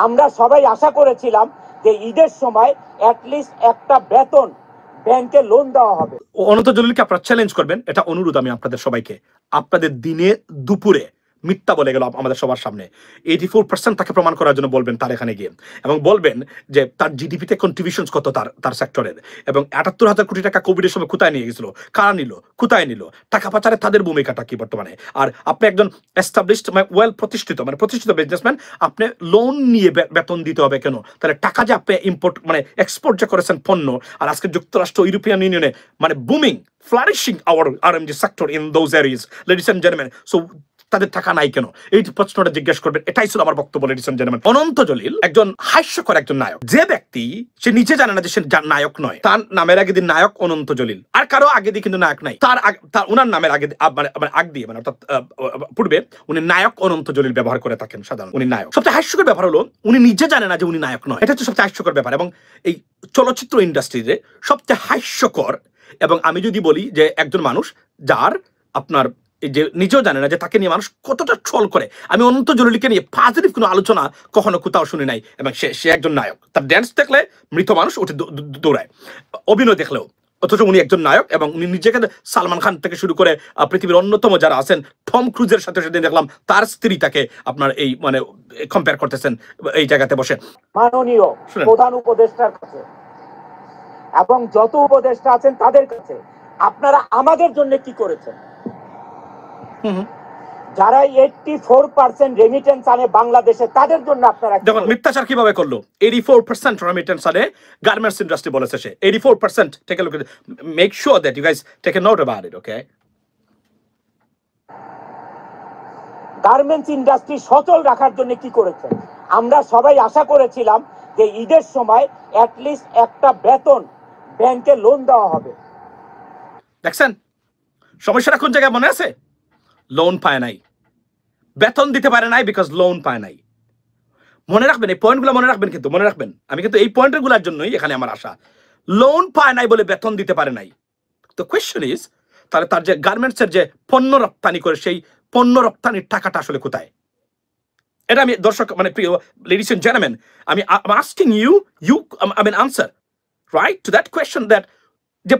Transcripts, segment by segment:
আমরা সবাই আশা করেছিলাম যে ঈদের সময় অ্যাটলিস্ট একটা বেতন ব্যাংকে লোন দেওয়া হবে। অনন্ত জলিলকে আপনারা চ্যালেঞ্জ করবেন, এটা অনুরোধ আমি আপনাদের সবাইকে। আপনাদের দিনে দুপুরে মিথ্যা বলে গেল আমাদের সবার সামনে, 84% তাকে প্রমাণ করার জন্য বলবেন তার এখানে গিয়ে, এবং বলবেন যে তার জিডিপিতে কন্ট্রিবিউশন কত তার সেক্টরের, এবং ৭৮,০০০ কোটি টাকা কোভিডের সময় কোথায় নিয়ে গেছিল, কারা নিল, কোথায় নিল, টাকা পাচারে তাদের ভূমিকাটা কি বর্তমানে। আর আপনি একজন এস্টাবলিশড ওয়েল প্রতিষ্ঠিত প্রতিষ্ঠিত বিজনেসম্যান, আপনি লোন নিয়ে বেতন দিতে হবে কেন? তাহলে টাকা যে আপনি ইম্পোর্ট এক্সপোর্ট যে করেছেন পণ্য, আর আজকে যুক্তরাষ্ট্র ইউরোপিয়ান ইউনিয়নে booming flourishing our RMG sector in those areas, ladies and gentleman, so তাদের টাকা নাই কেন? এই প্রশ্নটা জিজ্ঞেস করবেন। এটাই ছিল আমার বক্তব্য, ladies and gentleman. Ananta Jalil একজন হাস্যকর একজন নায়ক। যে ব্যক্তি সে নিজে জানে না যে সে নায়ক নয়, তার নামের আগে দিয়ে নায়ক অনন্ত জলিল, আর কারো আগে দিয়ে কিন্তু নায়ক নাই। তার উনার নামের আগে আগ দিয়ে অর্থাৎ পূর্বে উনি নায়ক অনন্ত জলিল ব্যবহার করে থাকেন সাধারণ। উনি নায়ক। সবচেয়ে হাস্যকর ব্যাপার হলো উনি নিজে জানে না যে উনি নায়ক নয়। এটা হচ্ছে সবচেয়ে হাস্যকর ব্যাপার। এবং এই চলচ্চিত্র ইন্ডাস্ট্রিতে সবচেয়ে হাস্যকর, এবং আমি যদি বলি যে একজন মানুষ যার আপনার যে নিজেও জানে না যে তাকে নিয়ে মানুষ কতটা ট্রল করে, আমি অনন্ত জলিলকে নিয়ে পজিটিভ কোনো আলোচনা কখনো কোথাও শুনি নাই। এবং সে একজন নায়ক। তার ড্যান্স দেখলে মৃত মানুষ উঠে দৌড়ায়, অভিনয় দেখলেও, অথচ উনি একজন নায়ক। এবং উনি নিজেকে সালমান খান থেকে শুরু করে পৃথিবীর অন্যতম যারা আছেন, টম ক্রুজের সাথে সেদিন দেখলাম তার স্ত্রী তাকে আপনার এই কম্পেয়ার করতেছেন এই জায়গাতে বসে। মাননীয় প্রধান উপদেষ্টার কাছে এবং যত উপদেষ্টা আছেন তাদের কাছে, আপনারা আমাদের জন্য কি করেছেন? যারা 84% রেমিটেন্স আনে বাংলাদেশে, তাদের জন্য আপনারা দেখুন মিথ্যাচার কিভাবে করলো। 84% রেমিটেন্স আনে গার্মেন্টস ইন্ডাস্ট্রি বলেছে সে। 84%। Take a look, make sure that you guys take a note about it, okay? Garments industry সচল রাখার জন্য কি করেছেন? আমরা সবাই আশা করেছিলাম যে ঈদের সময় অ্যাটলিস্ট একটা বেতন ব্যাংকে লোন দেওয়া হবে। দেখছেন সমস্যাটা কোন জায়গায় মনে আছে? লোন পায় নাই, বেতন দিতে পারে নাই, বিকজ লোন পায় নাই। মনে রাখবেন এই পয়েন্টগুলো, মনে রাখবেন, কিন্তু মনে রাখবেন আমি কিন্তু এই পয়েন্টগুলোর জন্যই এখানে আমার আশা। লোন পায় নাই বলে বেতন দিতে পারে নাই। তো কোয়েশ্চেন ইজ, তাহলে তার যে গার্মেন্টসের যে পণ্য রপ্তানি করে, সেই পণ্য রপ্তানির টাকাটা আসলে কোথায়? এটা আমি দর্শক প্রিয় লেডিস এন্ড জেন্টলম্যান, আমি asking you answer right to that question. That যে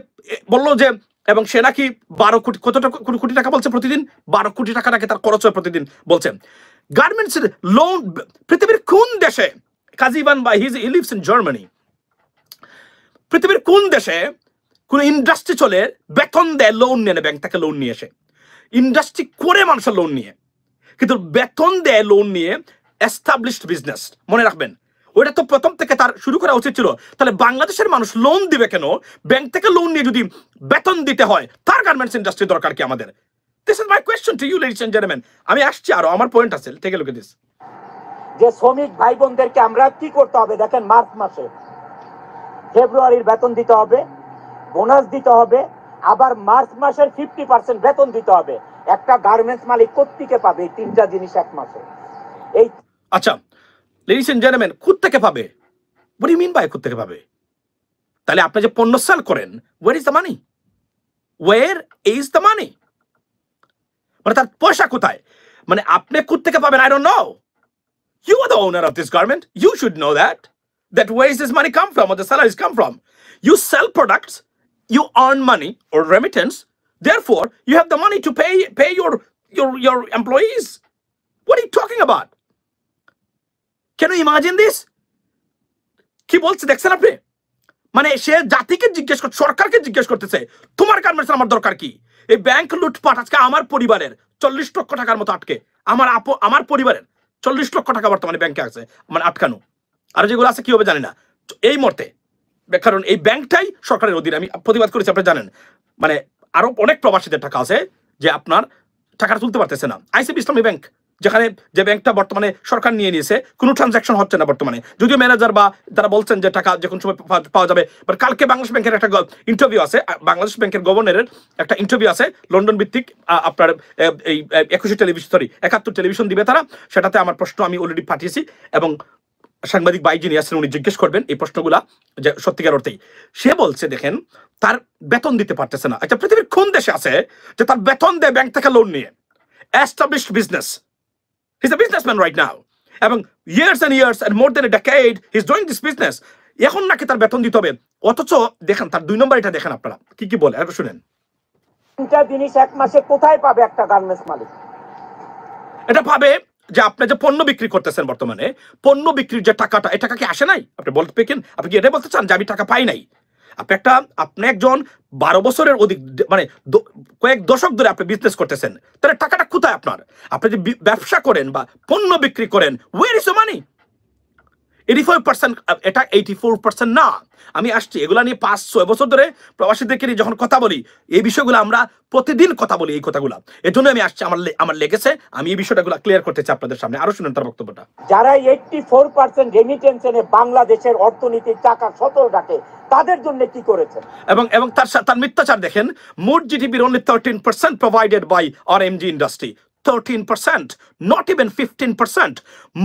বললো যে, এবং সে নাকি 12 কোটি কোটি টাকা বলছে প্রতিদিন, 12 কোটি টাকা নাকি তার খরচ হয় প্রতিদিন বলছেন। গার্মেন্টসের লোন পৃথিবীর কোন দেশে, কাজিবান বা হি লিভস ইন জার্মানি, পৃথিবীর কোন দেশে কোন ইন্ডাস্ট্রি চলে বেতন দেয় লোন নিয়ে, ব্যাংক থেকে লোন নিয়ে এসে ইন্ডাস্ট্রি করে মানুষের লোন নিয়ে, কিন্তু বেতন দেয় লোন নিয়ে এস্টাবলিশড বিজনেস। মনে রাখবেন, ওইটা তো প্রথম থেকে তার শুরু করা উচিত ছিল। তাহলে বাংলাদেশের মানুষ লোন দিবে কেন? ব্যাংক থেকে লোন নিয়ে যদি বেতন দিতে হয়, তার গার্মেন্টস ইন্ডাস্ট্রি দরকার কি আমাদের? This is my question to you ladies and gentleman. আমি আসছি, আরো আমার পয়েন্ট আছে, take a look at this. যে শ্রমিক ভাই বোনদেরকে আমরা কি করতে হবে দেখেন, মার্চ মাসে ফেব্রুয়ারির বেতন দিতে হবে, বোনাস দিতে হবে, আবার মার্চ মাসের 50% বেতন দিতে হবে। একটা গার্মেন্টস মালিক কোত্থেকে পাবে এই তিনটা জিনিস এক মাসে? এই আচ্ছা লেডিস এন্ড জেন্টলম্যান, কোত্থেকে পাবে? What do you mean by কোত্থেকে পাবে? তাহলে আপনি যে পণ্য সেল করেন, where is the money? Where is the money? তার পয়সা কোথায়? আপনি কোত্থেকে পাবেন? I don't know. You are the owner of this garment. You should know that. Where does this money come from, or the salaries come from? You sell products, you earn money or remittance. Therefore, you have the money to pay your employees. What are you talking about? Can you imagine this? কি বলছে দেখছেন আপনি? সে জাতিকে জিজ্ঞেস করছে, সরকারকে জিজ্ঞেস করতেছে, তোমার গার্মেন্টস আমার দরকার কি? এই ব্যাংক লুটপাট আজকে আমার পরিবারের 40 লক্ষ টাকার মতো আটকে, আমার পরিবারের 40 লক্ষ টাকা বর্তমানে ব্যাংকে আছে আটকানো। আর যেগুলো আছে কি হবে জানি না এই মুহূর্তে, কারণ এই ব্যাংকটাই সরকারের অধীনে। আমি প্রতিবাদ করেছি, আপনি জানেন। আরো অনেক প্রবাসীদের টাকা আছে যে আপনার টাকাটা তুলতে পারতেছে না। আইসিবি ইসলামী ব্যাংক, যেখানে যে ব্যাংকটা বর্তমানে সরকার নিয়ে নিয়েছে, কোনো ট্রানজাকশন হচ্ছে না বর্তমানে, যদিও ম্যানেজার বা যারা বলছেন যে টাকা যে কোনো সময় পাওয়া যাবে। বাট কালকে বাংলাদেশ ব্যাংকের একটা ইন্টারভিউ আছে, বাংলাদেশ ব্যাংকের গভর্নরের একটা ইন্টারভিউ আছে, লন্ডন ভিত্তিক আপনার এই 71 টেলিভিশন দিবে তারা। সেটাতে আমার প্রশ্ন আমি অলরেডি পাঠিয়েছি, এবং সাংবাদিক ভাই যিনি আছেন উনি জিজ্ঞেস করবেন এই প্রশ্নগুলা, যে সত্যিকার অর্থেই। সে বলছে দেখেন তার বেতন দিতে পারতেছে না। আচ্ছা পৃথিবীর কোন দেশে আছে যে তার বেতন দেয় ব্যাংক থেকে লোন নিয়ে? Established business, he is a businessman right now, এবং years and years and more than a decade he's doing this business, এখন নাকি তার বেতন দিতে হবে। অথচ দেখেন তার 2 নম্বর এটা দেখেন আপনারা কি বলে, একটু শুনেন। তিনটা জিনিস এক মাসে কোথায় পাবে একটা গার্মেন্টস মালিক? এটা পাবে যে আপনি যে পণ্য বিক্রি করতেছেন, বর্তমানে পণ্য বিক্রির যে টাকাটা, এই টাকা কি আসে নাই? আপনি বলতে পেকেন, আপনি কি এটা বলতে চান যে আমি টাকা পাই নাই? আপনি একজন 12 বছরের অধিক, মানে কয়েক দশক ধরে আপনি বিজনেস করতেছেন, তাহলে টাকাটা কোথায় আপনার? আপনি যে ব্যবসা করেন বা পণ্য বিক্রি করেন, ওয়্যার ইজ ইউর মানি? 84%, এটা 84% না। আমি আসছি এগুলা নিয়ে 5-6 বছর ধরে প্রবাসীদেরকে নিয়ে যখন কথা বলি, এই বিষয়গুলো আমরা প্রতিদিন কথা বলি এই কথাগুলো। এর জন্য আমি আসছি, আমার লেগেছে, আমি এই বিষয়টাগুলো ক্লিয়ার করতে চাই আপনাদের সামনে। আরো শুনেন তার বক্তব্যটা। যারা 84% রেমিটেন্সে বাংলাদেশের অর্থনীতির টাকা সচল রাখে, তাদের জন্য কি করেছে? এবং তার মিথ্যাচার দেখেন। মোট জিডিপির only 13% provided by RMG industry, 13%, not even 15%.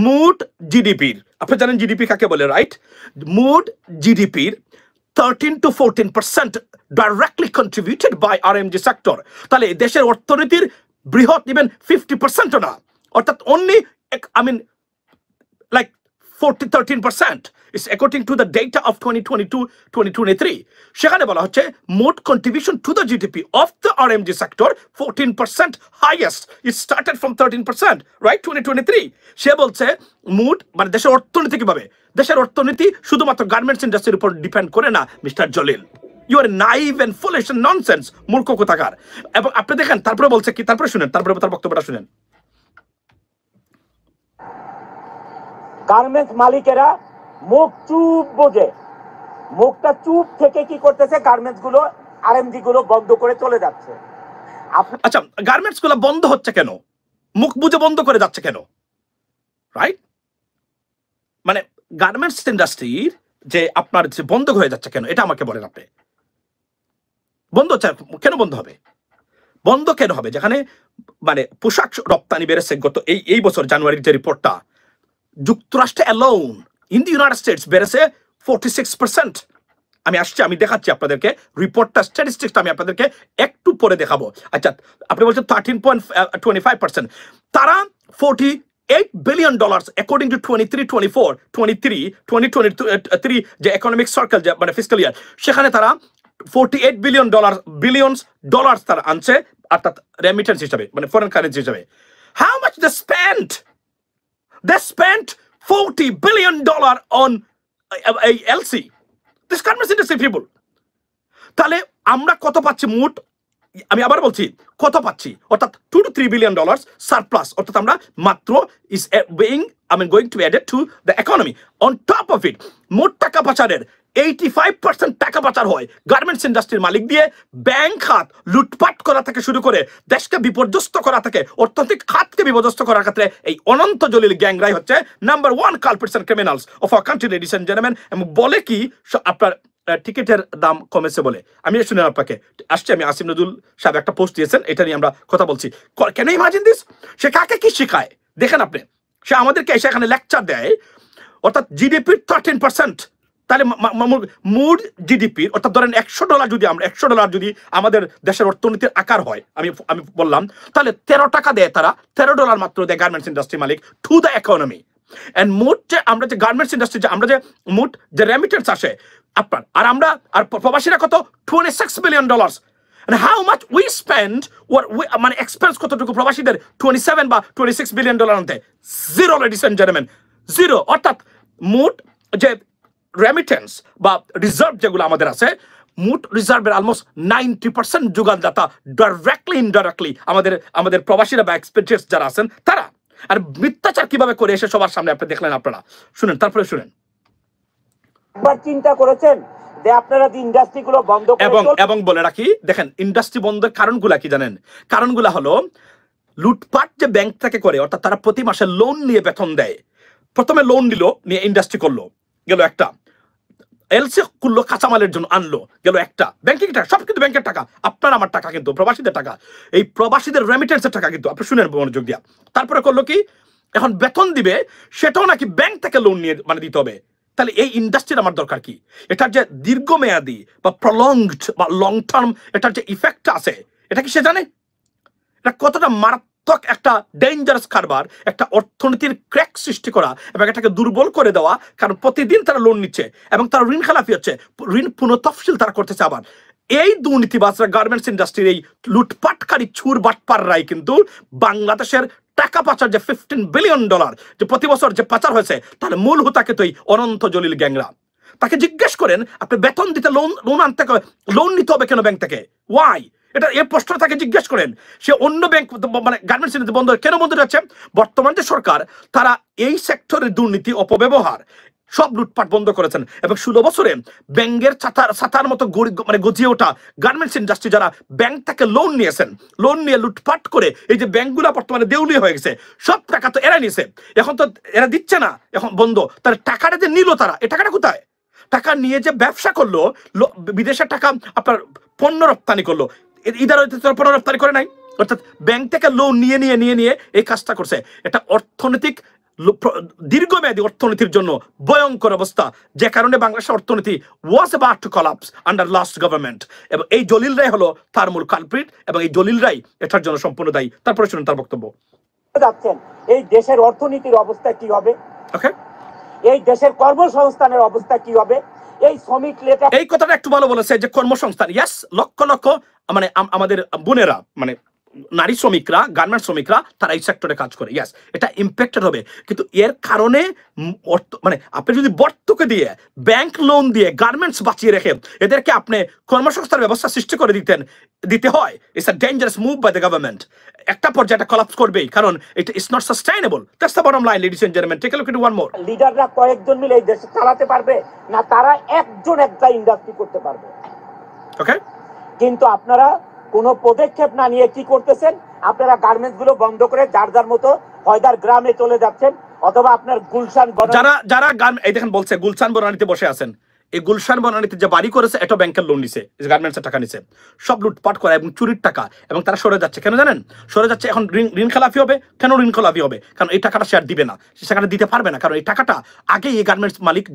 মোট জিডিপির, আপনি জানেন জিডিপি কাকে বলে, রাইট? মোট জিডিপির 13 to 14% directly contributed by RMG sector। তাহলে দেশের অর্থনীতির বৃহৎ ইভেন 50%ও না, অর্থাৎ only, I mean, like 13%. It's according to the data of 2022-2023. সেখানে বলা হচ্ছে মোট contribution to the GDP of the RMG sector 14% highest. It started from 13%, right? 2023. সে বলছে মোট, মানে দেশের অর্থনীতি কিভাবে? দেশের অর্থনীতি শুধুমাত্র গার্মেন্টস ইন্ডাস্ট্রির উপর ডিপেন্ড করে না, mister Jalil. You are naive and foolish and nonsense, মূর্খ কোথাকার। এবং আপনি দেখেন তারপরে বলছে কি, তারপরে শুনেন, তারপরে তার বক্তব্যটা শুনেন। গার্মেন্টস মালিকেরা মুখ চুপ বোঝে, মুখটা চুপ থেকে কি করতেছে, গার্মেন্টস গুলো আরএমজি গুলো বন্ধ করে চলে যাচ্ছে। আচ্ছা, গার্মেন্টস গুলো বন্ধ হচ্ছে কেন? মুখ বুঝে বন্ধ করে যাচ্ছে কেন? রাইট, মানে গার্মেন্টস ইন্ডাস্ট্রির যে আপনার যে বন্ধ হয়ে যাচ্ছে কেন, এটা আমাকে বলেন আপনি। বন্ধ হচ্ছে কেন? বন্ধ হবে, বন্ধ কেন হবে? যেখানে মানে পোশাক রপ্তানি বেড়েছে গত এই বছর জানুয়ারির যে রিপোর্টটা, যুক্তরাষ্ট্রে alone in the United states বেড়েছে 46%। আমি আসছি, আমি দেখাচ্ছি আপনাদেরকে রিপোর্টটা, স্ট্যাটিস্টিক্সটা আমি আপনাদেরকে একটু পরে দেখাবো। আচ্ছা, আপনি বলছেন 13.25%, তারা $48 billion অ্যাকর্ডিং টু 2023 যে ইকোনমিক সার্কেল, যে মানে ফিস্কাল ইয়ার, সেখানে তারা $48 বিলিয়ন তারা আনছে, অর্থাৎ রেমিটেন্স হিসাবে, মানে ফরেন কারেন্সি হিসাবে। How much they spent? They spent $40 billion on LC. This garments industry people. তাহলে আমরা কত পাচ্ছি মোট? আমি আবার বলছি কত পাচ্ছি, অর্থাৎ $2 to $3 billion সারপ্লাস, অর্থাৎ আমরা মাত্র is being, I mean, going to add it to the economy. On top of it, মোট টাকা পাচারের 85% টাকা পাচার হয় গার্মেন্টস ইন্ডাস্ট্রির মালিক দিয়ে। ব্যাংক খাত লুটপাট করা থেকে শুরু করে দেশকে বিপর্যস্ত করা থেকে অর্থনৈতিক খাতকে বিপর্যস্ত করার ক্ষেত্রে এই অনন্ত জলিল গ্যাংরাই হচ্ছে number 1 culprits and criminals of our country, ladies and gentleman. এবং বলে কি আপনার টিকিটের দাম কমেছে বলে। আমি শুনে আপনাকে আসছি, আমি আসিম নজরুল সাহেব একটা পোস্ট দিয়েছেন, এটা নিয়ে আমরা কথা বলছি। কেন ইমাজিন দিস? সে কাকে কি শেখায় দেখেন আপনি। সে আমাদেরকে এসে এখানে লেকচার দেয়, অর্থাৎ জিডিপির 13%। তাহলে মোট জিডিপির, অর্থাৎ ধরেন $100 যদি আমরা $100 যদি আমাদের দেশের অর্থনীতির আকার হয়, আমি বললাম, তাহলে 13 টাকা দেয় তারা, $13 মাত্র দেয় গার্মেন্টস ইন্ডাস্ট্রি মালিক টু দ্য ইকোনমি। এন্ড মোট যে আমরা যে গার্মেন্টস ইন্ডাস্ট্রি, যে আমরা যে মোট যে রেমিটেন্স আসে আপনার, আর প্রবাসীরা কত? $26 billion। And how much we spend, মানে এক্সপেন্স কতটুকু প্রবাসীদের? $27 বা $26 billion আনতে? Zero, ladies and gentleman, zero. অর্থাৎ মোট যে রেমিটেন্স বা রিজার্ভ যেগুলো আমাদের আছে, মোট রিজার্ভের অলমোস্ট 90% যোগানদাতা ডাইরেক্টলি ইনডাইরেক্টলি আমাদের প্রবাসীরা বা এক্সপেন্সার্স যারা আছেন তারা। আর মিথ্যাচার কিভাবে করে এসে সবার সামনে আপনি দেখলেন। আপনারা শুনেন, তারপরে শুনেন। একবার চিন্তা করেছেন যে আপনারা যে ইন্ডাস্ট্রিগুলো বন্ধ করে, এবং বলে রাখি, দেখেন ইন্ডাস্ট্রি বন্ধের কারণগুলা কি জানেন? কারণগুলা হলো লুটপাট যে ব্যাংক থেকে করে, অর্থাৎ তারা প্রতি মাসে লোন নিয়ে বেতন দেয়। প্রথমে লোন নিল, নিয়ে ইন্ডাস্ট্রি করলো, গেল একটা। এলসি করলো, কাঁচামালের জন্য আনলো, গেল একটা। ব্যাংকিং টাকা, সব কিন্তু ব্যাংকের টাকা, আপনার আমার টাকা কিন্তু প্রবাসীদের টাকা, এই প্রবাসীদের রেমিটেন্সের টাকা কিন্তু। আপনি শুনেন মনোযোগ দিয়া। তারপরে করলো কি, এখন বেতন দিবে, সেটাও নাকি ব্যাংক থেকে লোন নিয়ে মানে দিতে হবে। তাহলে এই ইন্ডাস্ট্রির আমার দরকার কি? এটার যে দীর্ঘমেয়াদী বা প্রলংড বা লং টার্ম এটার যে ইফেক্ট আছে, এটা কি সে জানে? এটা কতটা মারাত্মক মারাত্মক একটা ডেঞ্জারাস কারবার, একটা অর্থনীতির ক্র্যাক সৃষ্টি করা এবং এটাকে দুর্বল করে দেওয়া। কারণ প্রতিদিন তারা লোন নিচ্ছে এবং তারা ঋণ খেলাপি হচ্ছে, ঋণ পুনঃতফসিল তারা করতেছে। আবার এই দুর্নীতিবাজরা, গার্মেন্টস ইন্ডাস্ট্রির এই লুটপাটকারী ছুর বাটপাররাই কিন্তু বাংলাদেশের টাকা পাচার, যে $15 বিলিয়ন যে প্রতি বছর যে পাচার হয়েছে, তার মূল হোতাকে তো এই অনন্ত জলিল গ্যাংরা। তাকে জিজ্ঞেস করেন আপনি বেতন দিতে লোন আনতে লোন নিতে হবে কেন ব্যাংক থেকে, ওয়াই? এটা এই প্রশ্ন তাকে জিজ্ঞেস করেন। সে অন্য ব্যাংক মানে গার্মেন্টস বন্ধ কেন বন্ধ যাচ্ছে? বর্তমান যে সরকার, তারা এই সেক্টরের দুর্নীতি, অপব্যবহার সব লুটপাট বন্ধ করেছেন এবং 16 বছরে ব্যাংকের ছাতার মতো মানে গজিয়ে ওঠা গার্মেন্টস ইন্ডাস্ট্রি যারা ব্যাংক থেকে লোন নিয়েছেন, লোন নিয়ে লুটপাট করে এই যে ব্যাংকগুলো বর্তমানে দেউলিয়া হয়ে গেছে, সব টাকা তো এরা নিয়েছে, এখন তো এরা দিচ্ছে না, এখন বন্ধ। তাহলে টাকাটা যে নিল তারা, এই টাকাটা কোথায়? টাকা নিয়ে যে ব্যবসা করলো, বিদেশের টাকা আপনার পণ্য রপ্তানি করলো, ইদার পণ্য রপ্তানি করে নাই, অর্থাৎ ব্যাংক থেকে লোন নিয়ে এই কাজটা করছে। এটা অর্থনৈতিক দীর্ঘমেয়াদী অর্থনীতির জন্য ভয়ঙ্কর অবস্থা, যে কারণে বাংলাদেশের অর্থনীতি was about to collapse under last government. এবং এই জলিলরাই হলো তার মূল কালপ্রিট এবং এই জলিলরাই এটার জন্য সম্পূর্ণ দায়ী। তারপরে শুনুন তার বক্তব্য। যাচ্ছেন এই দেশের অর্থনীতির অবস্থা কি হবে? ওকে, এই দেশের কর্মসংস্থানের অবস্থা কি হবে? এই শ্রমিক লেখা, এই কথাটা একটু ভালো বলেছে যে কর্মসংস্থান, ইয়েস, লক্ষ লক্ষ মানে আমাদের বোনেরা, মানে নারী শ্রমিকরা, গার্মেন্টস শ্রমিকরা, তারা এই সেক্টরে কাজ করে, ইয়েস, এটা ইম্প্যাক্টেড হবে। কিন্তু এর কারণে মানে আপনি যদি বর্তকে দিয়ে ব্যাংক লোন দিয়ে গার্মেন্টস বাঁচিয়ে রেখে এদেরকে আপনি কর্মসংস্থানের ব্যবস্থা সৃষ্টি করে দিতে হয়, it's a dangerous move by the government. একটা পর্যায়ে এটা কলাপস করবেই, কারণ এটা it's not sustainable. That's the bottom line, ladies and gentleman. Take a look at one more. লিডাররা কয়েকজন মিলে এই দেশ চালাতে পারবে না, তারা একজন একটা ইন্ডাস্ট্রি করতে পারবে। ওকে, কিন্তু আপনারা কোনো পদক্ষেপ না নিয়ে কি করতেছেন? আপনারা গার্মেন্টস গুলো বন্ধ করে যার মতো হয়দার গ্রামে চলে যাচ্ছেন, অথবা আপনার গুলশান যারা এই দেখেন বলছে গুলশান বনানীতে বসে আছেন, এই গুলশান বনানীতে যে বাড়ি করেছে এটা ব্যাংকের লোন নিছে, গার্মেন্টসের টাকা নিছে, সব লুটপাট করা এবং চুরির টাকা। এবং তারা সরে যাচ্ছে কেন জানেন? সরে যাচ্ছে এখন ঋণ খেলাপি হবে। কেন ঋণ খেলাপি হবে? কারণ এই টাকাটা সে আর দিবে না, সে টাকাটা দিতে পারবে না। কারণ এই টাকাটা আগে এই গার্মেন্টস মালিক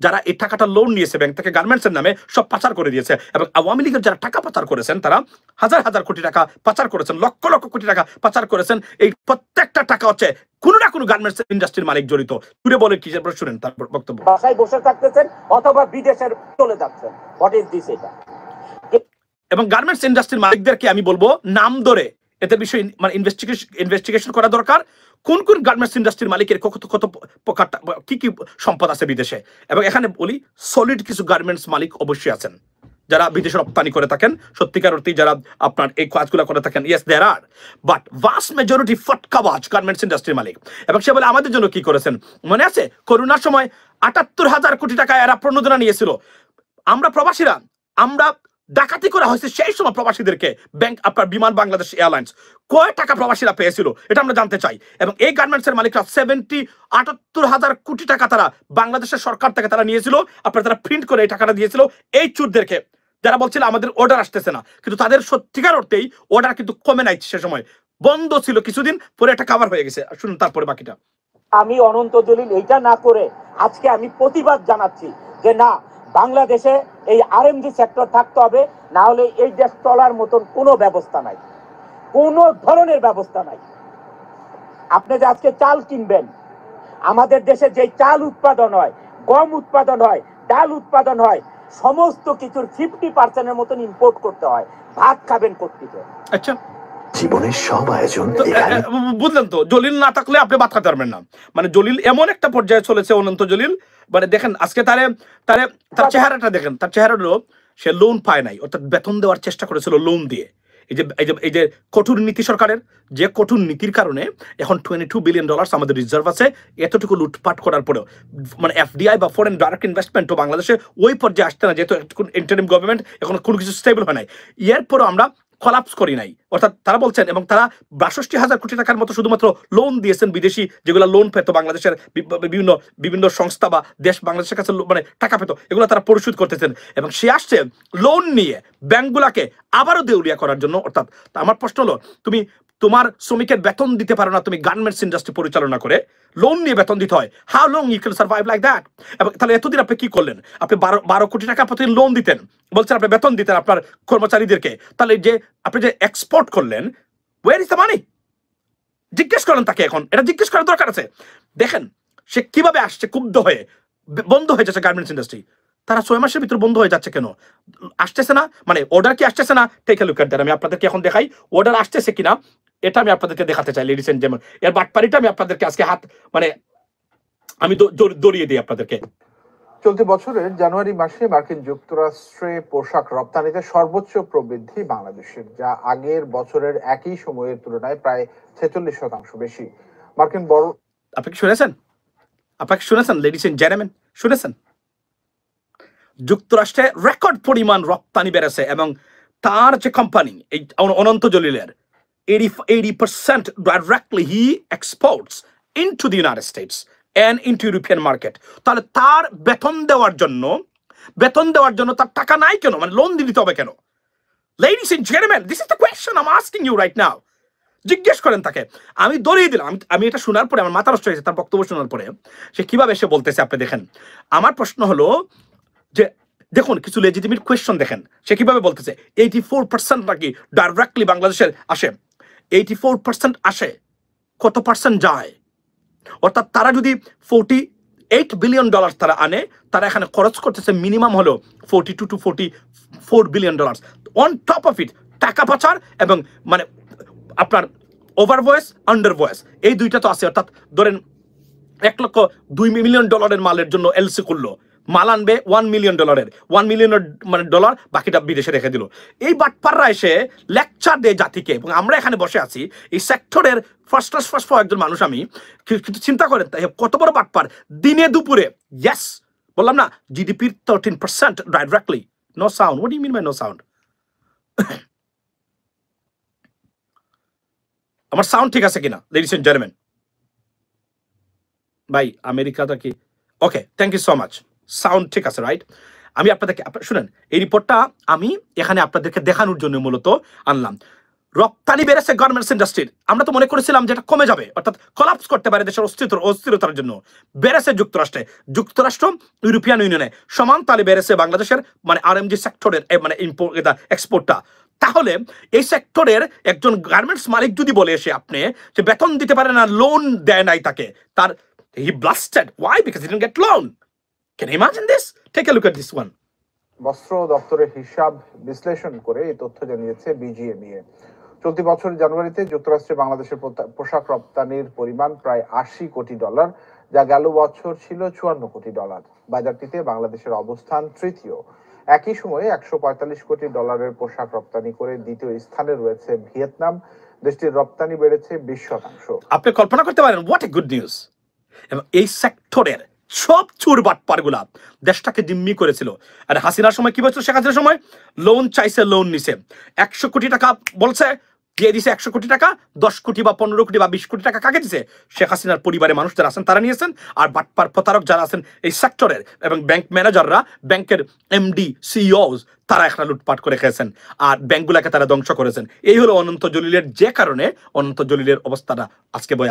যারা এই টাকাটা লোন নিয়েছে ব্যাংক থেকে গার্মেন্টসের নামে, সব পাচার করে দিয়েছে। এবং আওয়ামী লীগের যারা টাকা পাচার করেছেন, তারা হাজার হাজার কোটি টাকা পাচার করেছেন, লক্ষ লক্ষ কোটি টাকা পাচার করেছেন। এই প্রত্যেকটা টাকা হচ্ছে কোনো না কোনো গার্মেন্টস ইন্ডাস্ট্রির মালিক জড়িত। তুলে বলে কি শুনেন তার বক্তব্য। বাসায় বসে থাকতেছেন অথবা বিদেশের চলে যাচ্ছেন। What is this? এটা এবং গার্মেন্টস ইন্ডাস্ট্রির মালিকদেরকে আমি বলবো নাম ধরে এদের বিষয়ে মানে ইনভেস্টিগেশন করা দরকার। কোন কোন গার্মেন্টস ইন্ডাস্ট্রির মালিকের কত কি কি সম্পদ আছে বিদেশে। এবং এখানে বলি সলিড কিছু গার্মেন্টস মালিক অবশ্যই আছেন যারা বিদেশে রপ্তানি করে থাকেন, সত্যিকার অর্থে যারা আপনার এই কাজগুলো করে থাকেন, yes there are, but vast majority ফটকাবাজ গার্মেন্টস ইন্ডাস্ট্রির মালিক। এবং সে বলে আমাদের জন্য কি করেছেন? মনে আছে করোনার সময় ৭৮,০০০ কোটি টাকা এরা প্রণোদনা নিয়েছিল। আমরা প্রবাসীরা আমরা ডাকাতি করা হয়েছে সেই সময় প্রবাসীদেরকে, ব্যাংক আপনার বিমান বাংলাদেশ এয়ারলাইন্স কয় টাকা প্রবাসীরা পেয়েছিল এটা আমরা জানতে চাই। এবং এই গার্মেন্টসের মালিকরা ৭৮,০০০ কোটি টাকা তারা বাংলাদেশের সরকার থেকে তারা নিয়েছিল, আপনার তারা প্রিন্ট করে এই টাকাটা দিয়েছিল এই চুরদেরকে, যারা বলছিল আমাদের অর্ডার আসতেছে না। কিন্তু তাদের সত্যিকার অর্থেই অর্ডার কিন্তু কমে নাই, সে সময় বন্ধ ছিল কিছুদিন, পরে এটা কভার হয়ে গেছে। শুনুন তারপরে বাকিটা। আমি অনন্ত জলিল এইটা না করে আজকে আমি প্রতিবাদ জানাচ্ছি যে না, বাংলাদেশে এই আরএমজি সেক্টর থাকতে হবে, না হলে এই দেশ চলার মতন কোনো ব্যবস্থা নাই, কোনো ধরনের ব্যবস্থা নাই। আপনি যে আজকে চাল কিনবেন, আমাদের দেশে যে চাল উৎপাদন হয়, গম উৎপাদন হয়, ডাল উৎপাদন হয়, সমস্ত কিছুর 50% মতন ইম্পোর্ট করতে হয়। ভাত খাবেন কোত্থেকে? আচ্ছা, জীবনের সব আয়োজন বুঝলেন তো, জলিল না থাকলে আপনি ভাত খাতে পারবেন না। মানে জলিল এমন একটা পর্যায়ে চলেছে, অনন্ত জলিল, মানে দেখেন আজকে তার চেহারাটা দেখেন, তার চেহারা হলো সে লোন পায় নাই, অর্থাৎ বেতন দেওয়ার চেষ্টা করেছিল লোন দিয়ে। এই যে কঠোর নীতি সরকারের, যে কঠোর নীতির কারণে এখন $22 বিলিয়ন আমাদের রিজার্ভ আছে। এতটুকু লুটপাট করার পরেও মানে এফডিআই বা ফরেন ডাইরেক্ট ইনভেস্টমেন্টও বাংলাদেশে ওই পর্যায়ে আসতে না, যেহেতু ইন্টারিম গভর্নমেন্ট এখন কোনো কিছু স্টেবল হয় নাই। এরপরও আমরা কলাপস করি নাই, অর্থাৎ তারা বলছেন। এবং তারা ৬২,০০০ কোটি টাকার মতো শুধুমাত্র লোন দিয়েছেন বিদেশি, যেগুলো লোন পেত বাংলাদেশের বিভিন্ন সংস্থা বা দেশ বাংলাদেশের কাছে মানে টাকা পেত, এগুলো তারা পরিশোধ করতেছেন। এবং সে আসছে লোন নিয়ে ব্যাংকগুলাকে আবারও দেউলিয়া করার জন্য। অর্থাৎ আমার প্রশ্ন হলো, তুমি তোমার শ্রমিকের বেতন দিতে পারো না, তুমি গার্মেন্টস ইন্ডাস্ট্রি পরিচালনা করে লোন নিয়ে বেতন দিতে হয়। How long you can survive like that? এবং তাহলে এতদিন আপনি কি করলেন? আপনি ১২ কোটি টাকা প্রতিদিন লোন দিতেন, বলছেন আপনি বেতন দিতেন আপনার কর্মচারীদেরকে, তাহলে যে আপনি যে এক্সপোর্ট করলেন, ওয়্যার ইজ দ্য মানি? জিজ্ঞেস করেন তাকে, এখন এটা জিজ্ঞেস করার দরকার আছে। দেখেন সে কিভাবে আসছে ক্ষুব্ধ হয়ে, বন্ধ হয়ে যাচ্ছে গার্মেন্টস ইন্ডাস্ট্রি। তারা 6 মাসের ভিতরে বন্ধ হয়ে যাচ্ছে কেন? আসতেছে না, মানে অর্ডার কি আসতেছে না? Take a look at that. আমি আপনাদেরকে এখন দেখাই অর্ডার আসতেছে কিনা, এটা আমি আপনাদেরকে দেখাতে চাই লেডিস এন্ড জেন্টলম্যান। এর বাটপারিটা আমি আপনাদেরকে আজকে মানে আমি দড়িয়ে দিই আপনাদেরকে। চলতি বছরের জানুয়ারি মাসে মার্কিন যুক্তরাষ্ট্রে পোশাক রপ্তানিতে সর্বোচ্চ প্রবৃদ্ধি বাংলাদেশের, যা আগের বছরের একই সময়ের তুলনায় প্রায় 46% বেশি। মার্কিন বড় আপনি কি শুনেছেন? আপনাকে শুনেছেন লেডিস এন্ড জেন্টলম্যান? শুনেছেন? যুক্তরাষ্ট্রে রেকর্ড পরিমাণ রপ্তানি বেড়েছে এবং তার যে কোম্পানি এই অনন্ত জলিলের 80% directly he exports into the United States and into European market। তাহলে তার বেতন দেওয়ার জন্য তার টাকা নাই কেন? মানে লোন দিতে হবে কেন? Ladies and gentlemen, this is the question I'm asking you right now. জিজ্ঞেস করেন তাকে। আমি দৌড়িয়ে দিলাম। আমি এটা শোনার পরে আমার মাথা নষ্ট হয়েছে তার বক্তব্য শোনার পরে। সে কিভাবে এসে বলতেছে আপনি দেখেন। আমার প্রশ্ন হলো যে দেখুন কিছু লেজিটিমেট কোয়েশ্চন দেখেন সে কিভাবে বলতেছে 84% নাকি ডাইরেক্টলি বাংলাদেশের আসে। 84% আসে, কত পার্সেন্ট যায়? অর্থাৎ তারা যদি $48 বিলিয়ন তারা আনে, তারা এখানে খরচ করতেছে মিনিমাম হলো $42 to $44 billion. On top of it টাকা পাচার এবং মানে আপনার ওভার ভয়েস আন্ডার ভয়েস এই দুইটা তো আছে। অর্থাৎ ধরেন $1.2 মিলিয়ন মালের জন্য এলসি করলো, মাল আনবে $1 মিলিয়ন, $1 মিলিয়ন মানে ডলার, বাকিটা বিদেশে রেখে দিল। এই বাটপাররা এসে লেকচার দেয় জাতিকে, এবং আমরা এখানে বসে আছি এই সেক্টরের ফার্স্ট একজন মানুষ। আমি কিন্তু চিন্তা করেন কত বড় বাটপার দিনে দুপুরে। ইয়েস, বললাম না জিডিপির 13% directly. No sound, what do you mean by no sound? আমার সাউন্ড ঠিক আছে কিনা লেডিস এন্ড জেন্টলম্যান? ভাই আমেরিকাটা কি okay? Thank you so much. Sound ঠিক আছে রাইট? আমি আপনাদেরকে শুনেন এই রিপোর্টটা আমি এখানে আপনাদেরকে দেখানোর জন্য মূলত আনলাম। রপ্তানি বেড়েছে গার্মেন্টস ইন্ডাস্ট্রির। আমরা তো মনে করেছিলাম যেটা কমে যাবে, অর্থাৎ কলাপস করতে পারে দেশের অস্থিরতার জন্য। বেড়েছে যুক্তরাষ্ট্র ইউরোপিয়ান ইউনিয়নে সমান তালে বেড়েছে বাংলাদেশের মানে আরএমজি সেক্টরের মানে এক্সপোর্টটা। তাহলে এই সেক্টরের একজন গার্মেন্টস মালিক যদি বলে এসে আপনি যে বেতন দিতে পারে না, লোন দেয় নাই তাকে, তার he blasted. Why? Because he didn't get loan. Can you imagine this? Take a look at this one. বস্ত্র দপ্তরের হিসাব বিশ্লেষণ করে এই তথ্য জানিয়েছে বিজিএমইএ। চলতি বছর জানুয়ারিতে যুক্তরাষ্ট্রে বাংলাদেশের পোশাক রপ্তানির পরিমাণ প্রায় $80 কোটি, যা গেল বছর ছিল $54 কোটি। বাজারটিতে বাংলাদেশের অবস্থান তৃতীয়। একই সময়ে $145 কোটি পোশাক রপ্তানি করে দ্বিতীয় স্থানে রয়েছে ভিয়েতনাম। দেশটির রপ্তানি বেড়েছে 20%। আপনি কল্পনা করতে পারেন হোয়াট এ গুড নিউজ। এবং এই সেক্টরের সব চোর বাটপারগুলা দেশটাকে জিম্মি করেছিল। আর হাসিনার সময় কি বলছিল? শেখ হাসিনার সময় লোন চাইছে, লোন নিছে, 100 কোটি টাকা বলছে দিয়ে দিছে। 100 কোটি টাকা 10 কোটি বা 15 কোটি বা 20 কোটি টাকা কাকে দিছে? শেখ হাসিনার পরিবারের মানুষ যারা আছেন তারা নিয়েছেন। আর বাটপার প্রতারক যারা আছেন এই সেক্টরের এবং ব্যাংক ম্যানেজাররা, ব্যাংকের এমডি সিইওস, তারা একটা লুটপাট করে খেয়েছেন আর ব্যাংকগুলাকে তারা ধ্বংস করেছেন। এই হলো অনন্ত জলিলের, যে কারণে অনন্ত জলিলের অবস্থাটা আজকে বয়া।